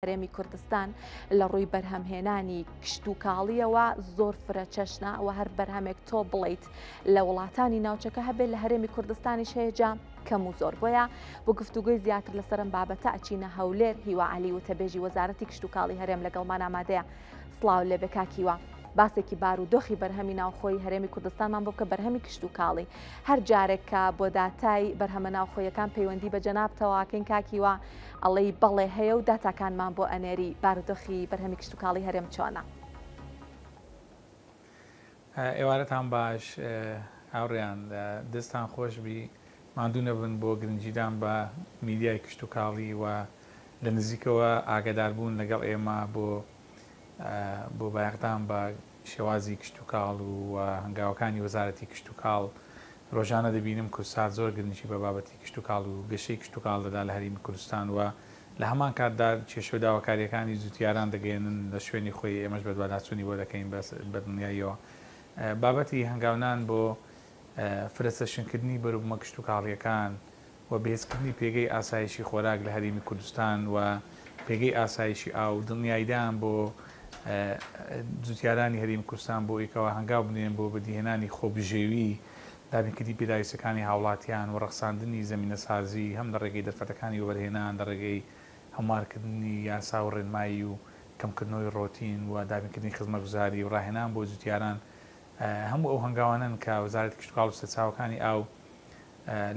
هەرێمی کوردستان لە ڕووی بەرهەمهێنانی کشت و کاڵیەوە زۆر فرەچەشنە و هەر بەرهەمێک تۆ بڵیت لە وڵاتانی ناوچەکە هەبێت لە هەرێمی کوردستانیش هەیەجا کەم و زۆر بۆیە بۆ گفتوگوی زیاتر لەسەرم بابەتە ئەچینە هەولێر هیوا عەلی وتەبێژی وەزارەتی کشت و کاڵی هەرێم لەگەڵمان ئامادەیە. سڵاو لێ بێ کاکیوە. باسێکی بارودۆخی بەرهەمی ناوخۆی هەرێمی کوردستانمان بۆ بکە بەرهەمی کشت و کاڵی هەر جارێک کە بۆ داتای بەرهەمە ناوخۆیەکان پەیوەندی بە جەنابتەواکەین کاکیوە ئەڵەی بەڵێ هەیە و داتاکانمان بۆ ئەنێری بارودۆخی بەرهەمی کشت و کاڵی هەرێم چۆنە؟ ئێوارەتان باش هاوڕێیان دەستان خۆشبی ماندوو نەبن بۆ گرنگیدان بە میدیای کشت و کاڵی و لە نزیکەوە ئاگاداربوون لەگەڵ ئێمە بۆ بایەقدان بە شێوازی کشت و کاڵ و هەنگاوەکانی وەزارەتی کشت و کاڵ. ڕۆژانە دەبینم کوردستان زۆر گرنگی بە بابەتی کشت و کاڵ و گەشەی کشت و کاڵ دەدا لە هەرێمی کوردستان و لە هەمان کاتدا کێشە و داواکاریەکانی زووتیاران دەگەێنن لە شوێنی خۆی ئێمەش بە دوواداچوونی بۆ دەکەین بە دنیایەوە. بابەتی هەنگاونان بۆ فرەسەشنکردنی بەروبوومە کشت و کاڵیەکان و بەهێزکردنی پێگەی ئاسایشی خۆراک لە هەرێمی کوردستان و پێگەی ئاسایشی ئاو دڵنیاییدان بۆ جوتیارانی هەرێمی کوردستان بۆ ئێکەوە هەنگاو بنێن بۆ بەدیهێنانی خۆبژێوی دابینکردی پێداویستەکانی هاوڵاتیان و ڕەخساندنی زەمینە سازی هەم لە ڕێگەی دەرفەتەکانی وەبەرهێنان لە ڕێگەی هەموارکردنی یاسا و ڕێنمایی و کەمکردنەوەی ڕۆتین و دابینکردنی خزمەتگوزاری و ڕاهێنان بۆ جوتیاران هەموو ئەو هەنگاوانن کە وەزارەتی کشت و کاڵ و سەرچاوەکانی ئاو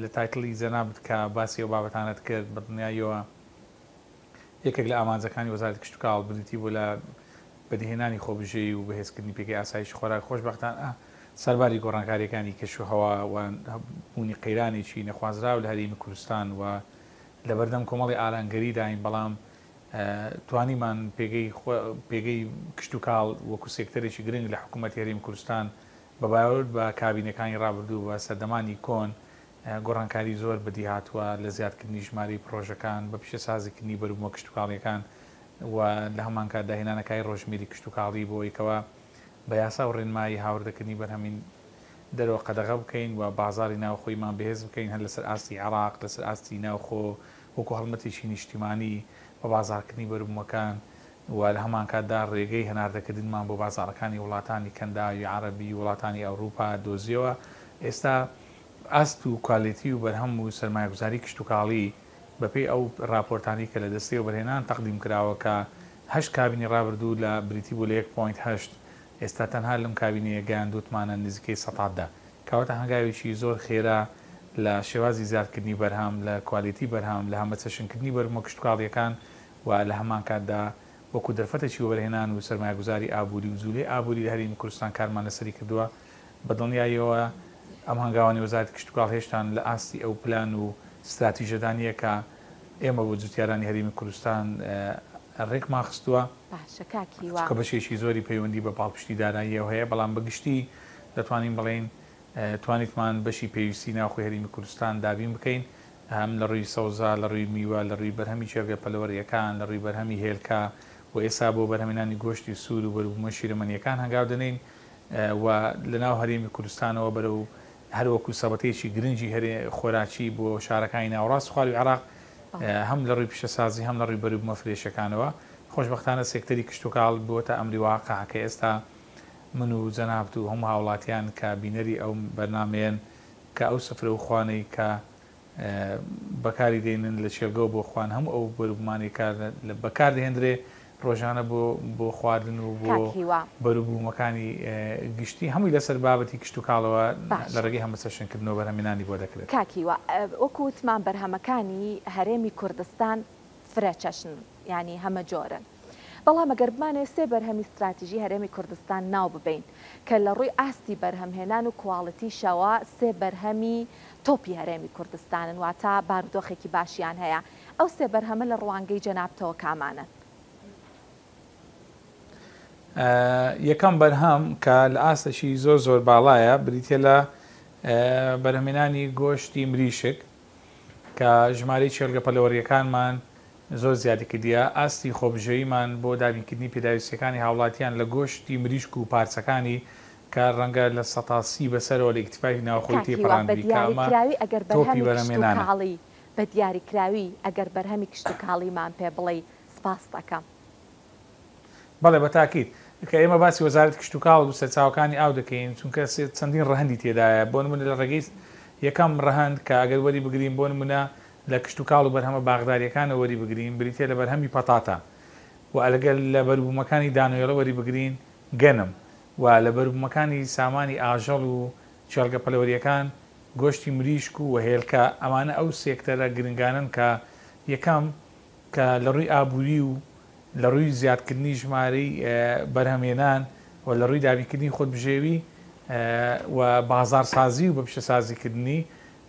لە تایتڵی جەنابت کە باسی ئەو بابەتانت کرد بە دنیایەوە یەکێک لە ئامانجەکانی وەزارەتی کشت و کاڵ بریتی بوو لە بەدیهێنانی خۆبژێوی و بەهێزکردنی پێگەی ئاسایشی خۆراک. خۆشبەختانە سەرباری گۆڕانکاریەکانی کەشوهەوا و بوونی قەیرانێکی نەخوازراو لە هەرێمی کوردستان و لە بەردەم کۆمەڵی ئارانگەری داین، بەڵام توانیمان پێگەی کشت و کاڵ وەکو سێکتەرێکی گرنگ لە حکوومەتی هەرێمی کوردستان بە باوەڕ بە کابینەکانی ڕابردوو بە سەردەمانی کۆن گۆڕانکاری زۆر بەدی هاتووە لە زیادکردنی ژمارەی پرۆژەکان بە پیشەسازیکردنی بەروبوومە کشت و کاڵیەکان و لە هەمان کاتدا هێنانەکانی ڕۆژمێری کشت و کاڵی بۆ یەکەوە بە یاسا و ڕێنمایی هاوردەکردنی بەرهەمین دەرەوە قەدەغە بکەین و بازاری ناوخۆیمان بەهێز بکەین هەر لەسەر ئاستی عێراق لەسەر ئاستی ناوخۆ وەکو هەڵمەتێکی نیشتیمانی بە بازارکردنی بەروبوومەکان و لە هەمان کاتدا ڕێگەی هەناردەکردنمان بۆ بازارەکانی وڵاتانی کەنداوی عەرەبی وڵاتانی ئەوروپا دۆزیەوە. ئێستا ئاست و کوالیتی و بەرهەم و سەرمایه‌گوزاری کشت و کاڵی بەپێی ئەو راپۆرتانی کە لە دەستی وەبەرهێنان تەقدیم کراوە کە 8 کابینی ڕابردوو لە بریتی بوو لە 1.8 ئێستا تەنها لەم کابینەیە گەیاندوتمانە نزیکەی 100دا کەواتە هەنگاوێکی زۆر خێرا لە شێوازی زیادکردنی بەرهەم لە کوالیتی بەرهەم لە هەمەچەشنکردنی بەروبوومە کشت و کاڵیەکان و لە هەمان کاتدا وەکو دەرفەتێکی وەبەرهێنان و سەرمایه‌گوزاری ئابووری و جوولەی ئابووری لە هەرێمی کوردستان کارمان لەسەری کردووە. بە دڵنیاییەوە ئەم هەنگاوانی وەزارەتی کشت و کاڵ هێشتان لە ئاستی ئەو پلان و استراتیژەدانیە کە ئێمە بۆ جوتیارانی هەرێمی کوردستان ڕێکمان خستووە کە بەشێکی زۆری پەیوەندی بە پاڵپشتی داراییەوە هەیە، بەڵام بەگشتی دەتوانین بڵێن توانیتمان بەشی پێویستی ناوخۆی هەرێمی کوردستان دابین بکەین، هەم لە ڕووی سەوزا لە ڕووی میوە لە ڕووی بەرهەمی چێگە پەلەوەریەکان لە ڕووی بەرهەمی هێلکا و ئێستا بۆ بەرهەمێنانی گۆشتی سوور و بەروبوومە شیرەمەنیەکان هەنگاو دەنین و لەناو هەرێمی کوردستانەوە بەرەو هەروەکو سەبەتێکی گرنگی خۆراکی بۆ شارەکانی ناوەڕاست خواروی عێراق هەم لە ڕووی پیشەسازی هەم لە ڕووی بەروبوومە فرێشەکانەوە. خۆشبەختانە سێکتەری کشت و کاڵ بووەتە ئەمری واقع کە ئێستا من و جەنابەت و هەموو هاوڵاتیان کە بینەری ئەو بەرنامەیەن کە ئەو سفرە و خوانەی کە بەکاری دێنن لە چێلگە بۆ خوان هەموو ئەو بەروبوومانی بەکار دەهێنرێ ڕۆژانە بۆ خواردن و بۆ بەروبوومەکانی گشتی هەمووی لەسەر بابەتی کشت و کاڵەوە لە ڕێگەی هەمەچەشنکردنەوە بەرهەمێنانی بۆ دەکرێت. کاکیوە وەکو وتمان بەرهەمەکانی هەرێمی کوردستان فرەچەشن یعنی هەمە جۆرن، بەڵام ئەگەر بمانێ سێ بەرهەمی استراتیژی هەرێمی کوردستان ناو ببین کە لە ڕووی ئاستی بەرهەمهێنان و کواڵیتیشەوە سێ بەرهەمی تۆپی هەرێمی کوردستانن واتە بارودۆخێکی باشیان هەیە، ئەو سێ بەرهەمە لە ڕوانگەی جەنابتەوە کامانن؟ یەکەم بەرهەم کە لە ئاستەشی زۆر باڵایە بریتە لە بەرهەمێنانی گۆشتی مریشک کە ژمارەی چێلگە پەلەوەریەکانمان زۆر زیادی کردیە. ئاستی خۆبژێویمان بۆ دابینکردنی پێداویستەکانی هاوڵاتیان لە گۆشتی مریشک و پارچەکانی کە ڕەنگە لە 100 بەسەرەوە لە ئیکتیفای ناوخۆی تێپەڕاندووی بە دیاریکراوی ئەگەر بەرهەمی کشت و کاڵیمان پێ بڵێ سپاس دەکەم. بەڵێ بە تاکید کە ئێمە باسی وەزارەتی کشت و کاڵ و سەرچاوەکانی ئاو دەکەین چونکە چەندین ڕەهەندی تێدایە بۆ نمونە لە ڕێگەی یەکەم ڕەهەند کە ئەگەر وەری بگرین بۆ نمونە لە کشت و کاڵ و بەرهەمە باغداریەکانە وەری بگرین بریتێ لە بەرهەمی پەتاتە و ئەلەگەل لە بەروبوومەکانی دانوێڵە وەری بگرین گەنم و لە بەروبوومەکانی سامانی ئاژەڵ و چێڵگە پەلەوەریەکان گۆشتی مریشک و وهێلکە ئەمانە ئەو سێکتەرە گرنگانن کە یەکەم کە لە ڕووی ئابووری و لە ڕووی زیادکردنی ژمارەی بەرهەمێنان و لە ڕووی دابینکردنی خۆتبژێوی و بازارسازی و بە پیشەسازیکردنی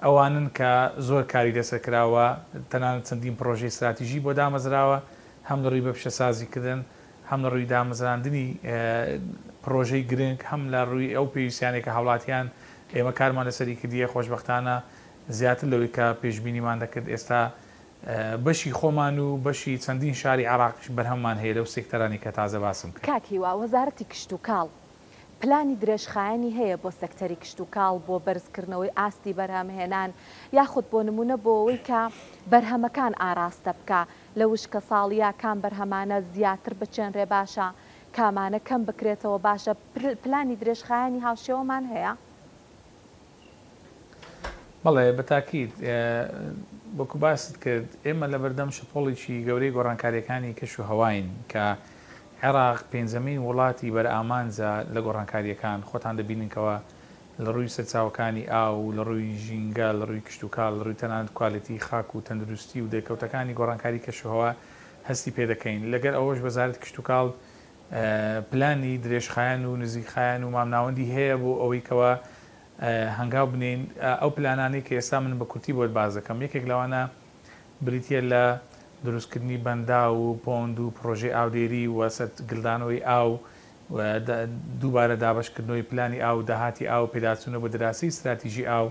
ئەوانن کە زۆر کاری دەسەرکراوە تەنانەت چەندین پرۆژەی استراتیژی بۆ دامەزراوە هەم لە ڕووی بە پیشەسازیکردن هەم لە ڕووی دامەزراندنی پرۆژەی گرنگ هەم لە ڕووی ئەو پێویستیانێک کە هاوڵاتیان ئێمە کارمان لەسەری کردیە خۆشبەختانە زیاتر لەوەی کە پێشبینیمان دەکرد ئێستا بەشی خۆمان و بەشی چەندین شاری عراقیش بەرهەممان هەیە لەو سێکتەرانی کە تازە باسم کرد. کاکیوا وەزارەتی کشت و کاڵ پلانی درێژخایەنی هەیە بۆ سەکتەری کشت و کاڵ بۆ بەرزکردنەوەی ئاستی بەرهەمهێنان یاخود بۆ نمونە بۆ ئەوەی کە بەرهەمەکان ئاراستە بکە لە وشکە ساڵیا کام بەرهەمانە زیاتر بچێنرێ باشە کامانە کەم بکرێتەوە باشە پلانی درێژخایەنی هاوشێوەمان هەیە؟ بەڵێ بە تاکید وەکو باست کرد ئێمە لە بەردەم شپۆڵێکی گەورەی گۆڕانکاریەکانی کەش و هەواین کە عێراق پێنجەمین وڵاتی بەرئامانجا لە گۆڕانکاریەکان خۆتان دەبیننکەوە لە ڕووی سەرچاوەکانی ئاو لە ڕووی ژینگە لە ڕووی کشت و کاڵ لە ڕووی تەنانەت کوالەتی خاک و تەندروستی و دەرکەوتەکانی گۆڕانکاری کەشوهەوا هەستی پێ دەکەین لەگەر ئەوەش وەزارەتی کشت و کاڵ پلانی درێژخایەن و نزیکخایەن و مامناوەندی هەیە بۆ ئەوەی کەوە هەنگاو بنین ئەو پلانانەی کە ئێستا من بە کورتی بۆت باز دەکەم یەکێک لەوانە بریتە لە دروستکردنی بەندا و پۆند و پرۆژەی ئاودێری و سەر گلدانەوەی ئاو دووبارە دابشکردنەوەی پلانی ئاو داهاتی ئاو پێداچوونە بۆ دراسی استراتیژی ئاو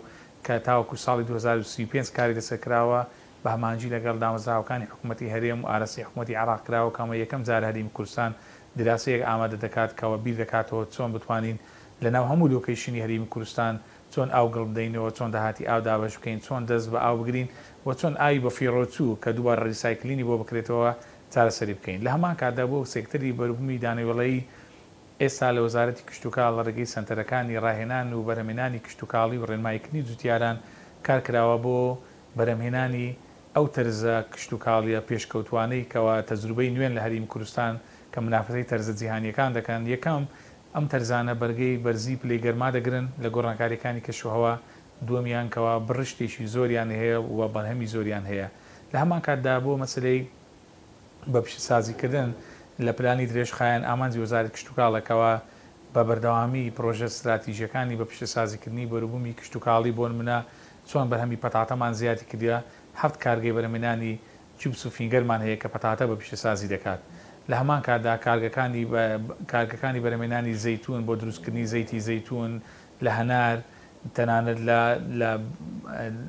کە تاوەکو ساڵی 2035 کاری دەسەرکراوە بە هەمانجی لەگەڵ دامەزراوەکانی حکوومەتی هەرێم و ئارەسی حکوومەتی عراق کراوە کامە یەکەم جار هەرێمی کوردستان دراسەیەک ئامادە دەکات کەەوە بیر دەکاتەوە چۆن بتوانین لەناو هەموو لۆکەیشنی هەرێمی کوردستان چۆن ئاو گڵدەینەوە چۆن داهاتی ئاو دابش بکەین چۆن دەست بە ئاو بگرین و چۆن ئاوی بە فیڕۆچوو کە دووبارە ریسایکلینی بۆ بکرێتەوە چارەسەری بکەین لە هەمان کاتدا بۆ سێکتەری بەروبوومی دانەوێڵەیی ئێستا لە وەزارەتی کشت و کاڵ لە ڕێگەی سەنتەرەکانی ڕاهێنان و بەرهەمهێنانی کشت و کاڵی و ڕێنماییکردنی جوتیاران کارکراوە بۆ بەرهەمهێنانی ئەو تەرزە کشت و کاڵیە پێشکەوتوانەی کەەوە تەجروبەی نوێن لە هەرێمی کوردستان کە منافەتی تەرزە جیهانیەکان دەکەن یەکەم ئەم تەرزانە بەرگەی بەرزی پلەی گەرما دەگرن لە گۆڕانکاریەکانی کەشوهەوا دووەمیانکەوە بڕشتێکی زۆریان هەیە و بەرهەمی زۆریان هەیە لە هەمان کاتدا بۆ مەسلەی بە پیشەسازیکردن لە پلانی درێژخایەن ئامانجی وەزارەتی کشت و کاڵەکەوە بە بەردەوامی پرۆژە استراتیژیەکانی بە پیشەسازیکردنی بەروبوومی کشت و کاڵی بۆ نمونە چۆن بەرهەمی پەتاتەمان زیادی کردووە 7 کارگەی بەرهەمهێنانی چیپس و فینگەرمان هەیە کە پەتاتە بە پیشەسازی دەکات لە هەمان کاتدا کارگەکانی بەرهەمهێنانی زەیتون بۆ دروستکردنی زەیتی زەیتون لە هەنار تەنانەت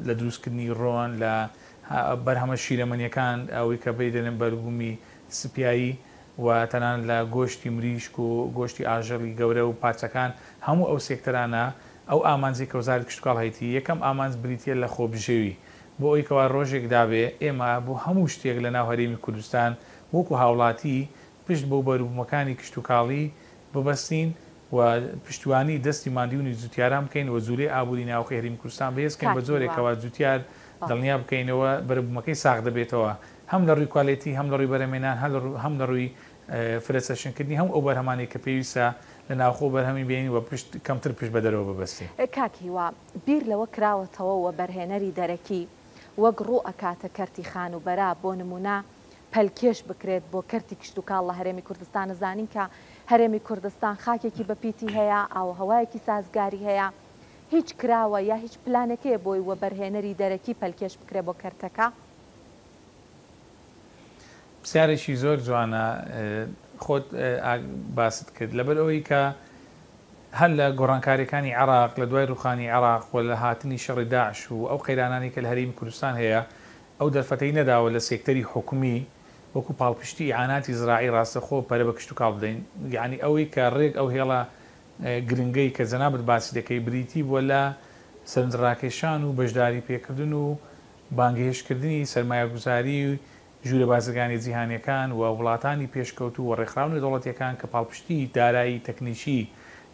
لە دروستکردنی ڕۆن لە بەرهەمە شیرەمەنیەکان ئەوەی کە بێدەنێن بەروبوومی سپیایی و تەنانەت لە گۆشتی مریشک و گۆشتی ئاژەڵی گەورە و پارچەکان هەموو ئەو سێکتەرانە ئەو ئامانجی کە وەزارەتی کشت و کاڵ هەیەی یەکەم ئامانج بریتە لە خۆبژێوی بۆ ئەوی کەوا ڕۆژێک دابێ ئێمە بۆ هەموو شتێک لە ناو هەرێمی کوردستان وەکو هاوڵاتی پشت بۆ بەروبوومەکانی کشت و کاڵی ببەستین و پشتیوانی دەستی ماندیونی جوتیاران بکەین و زورێ ئابووری ناوخی هەرێمی کوردستان بەهێزکەین بە جۆرێکەوە جوتیار دڵنیا بکەینەوە بەروبوومەکەی ساغ دەبێتەوە هەم لە ڕووی کوالێتی هەم لە ڕووی بەرهەمهێنان هەم لە ڕووی فرەسەشنکردنی هەم ئەو بەرهەمانێک کە پێویستە لە ناوخۆ بەرهەمی بێنی و کەمتر پشت بە دەرەوە ببەستین. کاکیوا بیر لەوە کراوەتەوە بەرهێنەری دەرەکی وەک ڕوو ئەکاتە کەرتی خان و بەرا بۆ نمونە پەلکێش بکرێت بۆ کەرتی کشت و کاڵ لە هەرێمی کوردستان نزانین کە هەرێمی کوردستان خاکێکی بەپیتی هەیە ئاو هەوایەکی سازگاری هەیە هیچ کراوە یا هیچ پلانێکەیە بۆی وە بەرهێنەری دەرەکی پەلکێش بکرێت بۆ کەرتەکە؟ پرسیارێکی زۆر جوانە خۆت باست کرد لەبەر ئەوەی کە هەر لە گۆڕانکاریەکانی عراق لە دوای ڕوخانی عراق و لە هاتنی شەڕی داعش و ئەو قەیرانانی کە لە هەرێمی کوردستان هەیە ئەو دەرفەتەی نەداوە لە سێکتەری حکومی وەکو پاڵپشتی ئیعاناتی زراعی ڕاستەخۆ پەرە بە کشت و کاڵ بدەین یعنی ئەوەی کە ڕێک ئەو هێڵە گرنگەی کە جەنابەت باسی دەکەی بریتی بۆ لە سەرنجڕاکێشان و بەشداری پێکردن و بانگهێشتکردنی سەرمایه‌گوزاری ژوورە بازرگانی جیهانیەکان و وڵاتانی پێشکەوت و ڕێکخراونی دەوڵەتیەکان کە پاڵپشتی دارایی تەکنیکی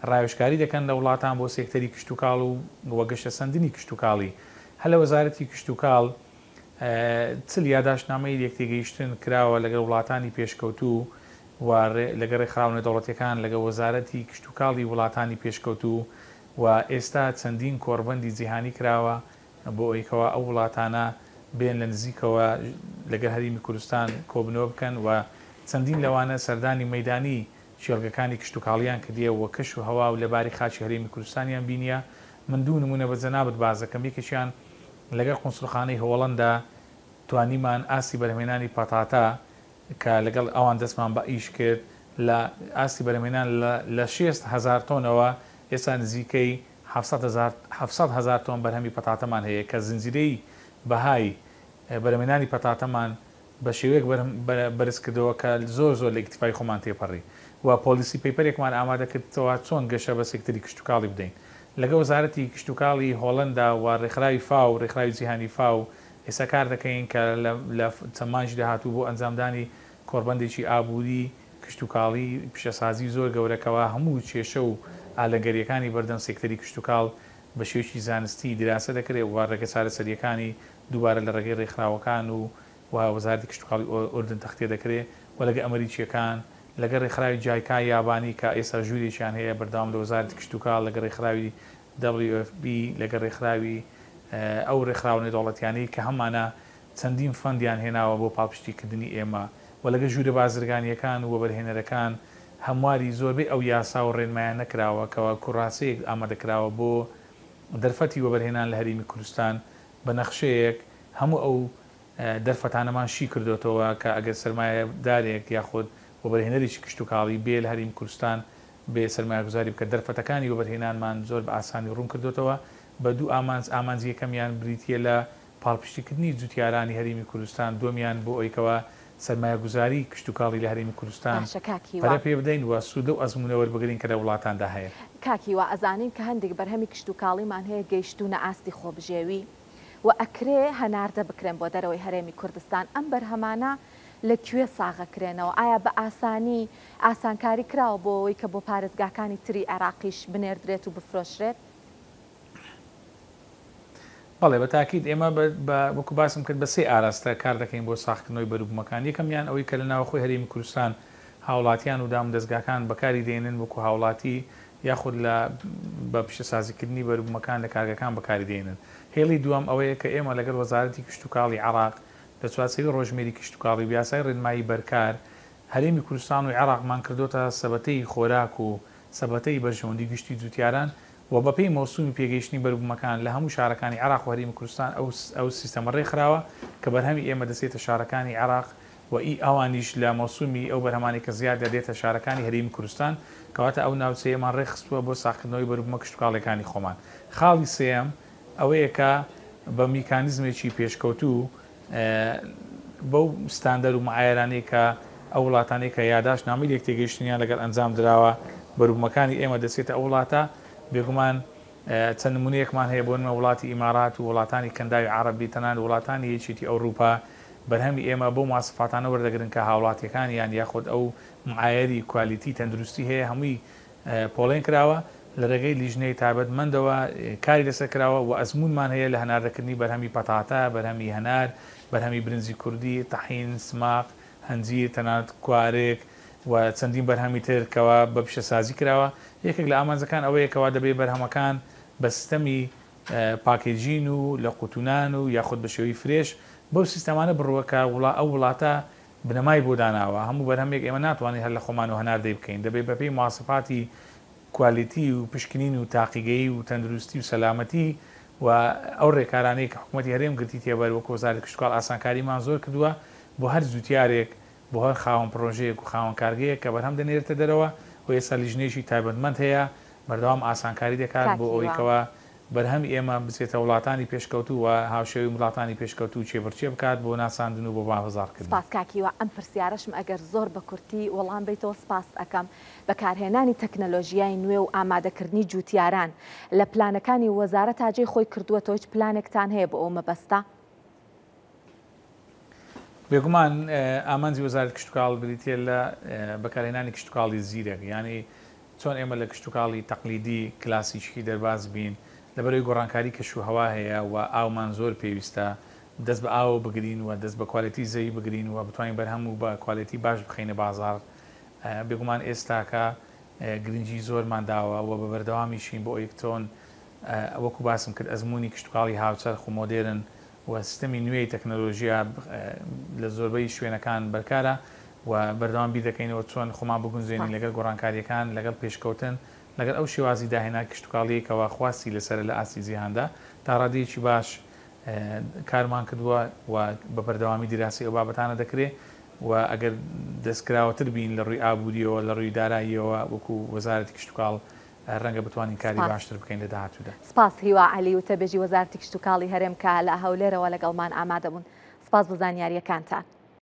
ڕاوێژکاری دەکەن لە وڵاتان بۆ سێکتەری کشتتوکاڵ و وەگەشتە سندنی کشتتوکاڵی هەل لە وەزارەتی کشتتوکاڵ چل یاداشنامەی یەکتێگەیشتن کراوە لەگەڵ وڵاتانی پێشکەوتوو و لەگە ڕێکخراونە دەوڵەتیەکان لەگە وەزارەتی کشتتوکاڵی وڵاتانی پێشکەوتوو و ئێستا چەندین کۆڕبەندی جیهانی کراوە بۆ ئەوەیەکەوە ئەو وڵاتانە بێن لە نزیکەوە لەگەر هەریمی کوردستان کۆبنەوە بکەن و چەندین لەوانە سەردانی مەدانی شێڵگەکانی کشتتوکاڵیان کە دیەوە کەش و هەوا و لەباری خاچی هەرێمی کوردستانیان بینیە من دوو نمونە بە جەنابەت بازەکەم یەکێکیان لەگەر قونسڵخانەی هۆڵەندا توانیمان ئاسی بەرهمێنانی پەتاتە کە لەگەڵ ئەوان دەستمان بە ئیش کرد لە ئاسی بەرهمێنان لە 6,000 تۆنەوە ئێستا نزیکەی 700,000 تۆن بەرهەمی پەتاتەمان هەیە کە زنجیرەی بەهای بەرهمێنانی پەتاتەمان بە شێوەیەک بەرز کردەوە کە زۆر زۆر لە ئیکتیفای خۆمان تێپەڕی و پۆلیسی پەیپەرێکمان ئامادە کردەوە چۆن گەشە بە سێکتەری کشتتوکاڵی بدەین لەگە وەزارەتی کشتتوکاڵی هۆڵەندا و ڕێکخراوی فاو ڕێکخراوی جیهانی فاو ئێستا کار دەکەین کە لە چەمانش داهاتوو بۆ ئەنجامدانی کۆڕبەندێکی ئابووری کشتتوکاڵی پیشەسازی زۆر گەورەکەوە هەموو کێشە و ئالەگەریەکانی بەردەم سێکتەری کشتتوکاڵ بە شێوەیەکی زانستی دراسە دەکرێت و ڕێگە چارەسەریەکانی دووبارە لە ڕێگەی ڕێکخراوەکان و وەزارەتی کشتتوکاڵی ئوردن تەختێ دەکرێت و لەگە ئەمریکیەکان لەگە ڕێکخراوی جایکا یابانی کە ئێستا ژوورێکیان هەیە بەردەوام لە وەزارەتی کشتتوکاڵ لەگە ڕێکخراوی WFP لەگە ڕێکخراوی ئەو ڕێکخراونی دەوڵەتیانەی کە هەمانە چەندین فەندیان هێناوە بۆ پاڵپشتیکردنی ئێمە و لەگە ژوورە بازرگانیەکان و بەرهێنەرەکان هەمواری زۆربەی ئەو یاسا و ڕێنمایان نەکراوە کەەوە کوڕاستەیەک ئامادەکراوە بۆ دەرفەتی وەبەرهێنان لە هەرێمی کوردستان بە نەخشەیەک هەموو ئەو دەرفەتانەمان شی کردوێتەوە کە ئەگەر سەرمایە دارێک یاخود وەبەرهێنەرێکی کشتتوکاڵی بێ لە هەرێمی کوردستان بێ سەرمایە گوزاری بکە دەرفەتەکانی وەبەرهێنانمان زۆر بە ئاسانی ڕوون کردوێتەوە بە دوو ئامانجی یەکەمیان بریتە لە پاڵپشتیکردنی جوتیارانی هەرێمی کوردستان دومیان بۆ ئەوەیەکەوە سەرمایە گوزاری کشتتوکاڵی لە هەرێمی کوردستان پەرە پێ بدەین و سوودە و ئەزمونە وەربگرین کە لە وڵاتاندا هەیە کاکیوە ئەزانین کە هەندێک بەرهەمی کشتتوکاڵیمان هەیە گەیشتونە ئاستی خۆبژێوی و ئەکرێ هەناردە بکرێن بۆ دەرەوەی هەرێمی کوردستان ئەم بەرهەمانە لەکوێ ساغەکرێنەوە ئایا بە ئاسانی ئاسانکاری کراوە بۆ ئەوەی کە بۆ پارێزگاکانی تری عێراقیش بنێردرێت و بفرۆشرێت بەڵێ بە تاکید ئێمە وەکو باسم کرد بە سێ ئاراستە کار دەکەین بۆ ساختنەوەی بەروبوومەکان یەکەمیان ئەوەی کە لە ناوخۆی هەرێمی کوردستان هاوڵاتیان و دام دەستگاکان بەکاری دێنن وەکو هاوڵاتی یاخود لە بە پیشەسازیکردنی بەروبوومەکان لە کارگەکان بەکاری دێنن هێڵی دووەم ئەوەیە کە ئێمە لەگەڵ وەزارەتی کشتتوکاڵی عێراق لە چوارچێوەی ڕۆژمێری کشتتوکاڵی یاسای ڕێنمایی بەرکار هەرێمی کوردستان و عێراقمان کردوتە سەبەتەی خۆراک و سەبەتەی بەرژەوەندی گشتی جوتیاران و بەپێی مەوسومی پێگەیشتنی بەروبوومەکان لە هەموو شارەکانی عێراق و هەرێمی کوردستان ئەو سیستەمە ڕێکخراوە کە بەرهەمی ئێمە دەچێتە شارەکانی عێراق و ئەوانیش لە مەوسومی ئەو بەرهەمانی کە زیاد دەدێتە شارەکانی هەرێمی کوردستان کەواتە ئەو ناوچەیەمان ڕێخستووە بۆ ساختنەوەی بەروبوومە کشتتوکاڵەکانی خۆمان خاڵی سێەم ئەوەیە کە بە میکانیزمێکی پێشکەوتوو بەو ستاندەر و معایرانەی کە ئەو وڵاتانەی کە یاداشنامەی یەکتێگەیشتنیان لەگەڵ ئەنجام درراوە بەروبوومەکانی ئێمە دەچێتە ئەو وڵاتە بێگومان چەند نمونەیەکمان هەیە بۆ نمە وڵاتی ئیمارات و وڵاتانی کەنداوی عەرەبی تەنان وڵاتانی یەکێتی ئەوروپا بەرهەمی ئێمە بۆ ماسفاتانە وەردەگرن کە هاوڵاتیەکانیان یاخود ئەو معایەری کوالیتی تەندروستی هەیە هەمووی پۆڵێن کراوە لە ڕێگەی لیژنەی تایبەتمەندەوە کاری لەسەر کراوە و ئەزمونمان هەیە لە هەناردەکردنی بەرهەمی پەتاتە بەرهەمی هەنار بەرهەمی برنجی کوردی تەحین سماق هەنجیر تەنانەت کوارێک و چەندین بەرهەمی ترکەوە بە پیشەسازی کراوە یەکێک لە ئامانجەکان ئەوەیەکەوە دەبێت بەرهەمەکان بە سیستەمی پاکێجین و لە قوتونان و یاخود بە شێوەی فرێش بەو سیستەمانە بڕوەکە ئەو وڵاتە بنەمای بۆ داناوە هەموو بەرهەمێک ئێمە ناتوانین هەر لە خۆمان و هەنار دەی بکەین دەبێت بەپێی مواصفاتی کوالیتی و پشکنین و تاقیگەیی و تەندروستی و سەلامەتی و ئەو ڕێکارانەی کە حکوومەتی هەرێم گرتی تێبەر وەکو وەزارەتی کشتتوکاڵ ئاسانکاریمان زۆر کردووە بۆ هەر زوتیارێک بۆ هەر خاوەن پرۆژەیەک و خاوەن کارگەیەک کە بەرهەم دەنێرێتە دەرەوە و ئێستا لیژنێشی تایبەتمەند هەیە بەردەوام ئاسانکاری دەکات بۆ ئەوەیەکەوە بەرهەم ئێمە بچێتە وڵاتانی پێشکەوتو و هاوشێوی وڵاتانی پێشکەوتو چێبەرچێ بکات بۆ ناساندن و بۆ بازاڕکردن. سپاس کاکیوە ئەم پرسیارەشم ئەگەر زۆر بە کورتی وەڵام بیتەوە سپاس ئەەکەم بەکارهێنانی تەکنەلۆژیای نوێ و ئامادەکردنی جوتیاران لە پلانەکانی وەزارەت تاجێ خۆی کردووەتەوە هیچ پلانێکتان هەیە بۆ ئەو مەبەستە؟ بێگومان ئامانجی وەزارەتی کشتتوکاڵ بریتە لە بەکارهێنانی کشتتوکاڵی زیرەک ینی چۆن ئێمە لە کشتتوکاڵی تەقلیدی کلاسیشکی دەرباز بین لەبەرەوەی گۆڕانکاری کەشوهەوا هەیە و ئاومان زۆر پێویستە دەست بە ئاو بگرین و دەست بە کوالەتی زەوی بگرین و بتوانین بەرهەم و بە کوالەتی باش بخینە بازار بێگومان ئێستاکە گرنگی زۆرمان داوە و بە بەردەوامیشین بۆ ئۆیکتۆن وەکو باسم کرد ئەزمموی کشتتوکاڵی هاوچەرخ و مۆدێرن و سیستەمی نوێی تەکنەلۆژیا لە زۆربەی شوێنەکان بەرکارە و بەردەوام دەکەینەوە چۆن خۆمان بگونجێنین لەگەڵ گۆڕانکاریەکان لەگەڵ پێشکەوتن لەگەڵ ئەو شێوازی داهێنا کشتتوکاڵیەکەوە خواستی لەسەر لە ئاسی جیهاندا تا ڕادەیەکی باش کارمان کردووە و بە بەردەوامی دیراسی ئەو بابەتانە دەکرێت و ئەگەر دەستکراوەتر بین لە ڕووی ئابوووریەوە لە ڕووی داراییەوە وەکو وەزارەتی کشتتوکاڵ ڕەنگە بتوانین کاری باشتر بکەین لە داهاتوودا. سپاس هیوا عەلی و تەبێژی وەزارەتی کشتتوکاڵی هەرێم کە لە هەولێرەوە لەگەڵمان ئامادە بوون. سپاس بۆ زانیاریەکانتان.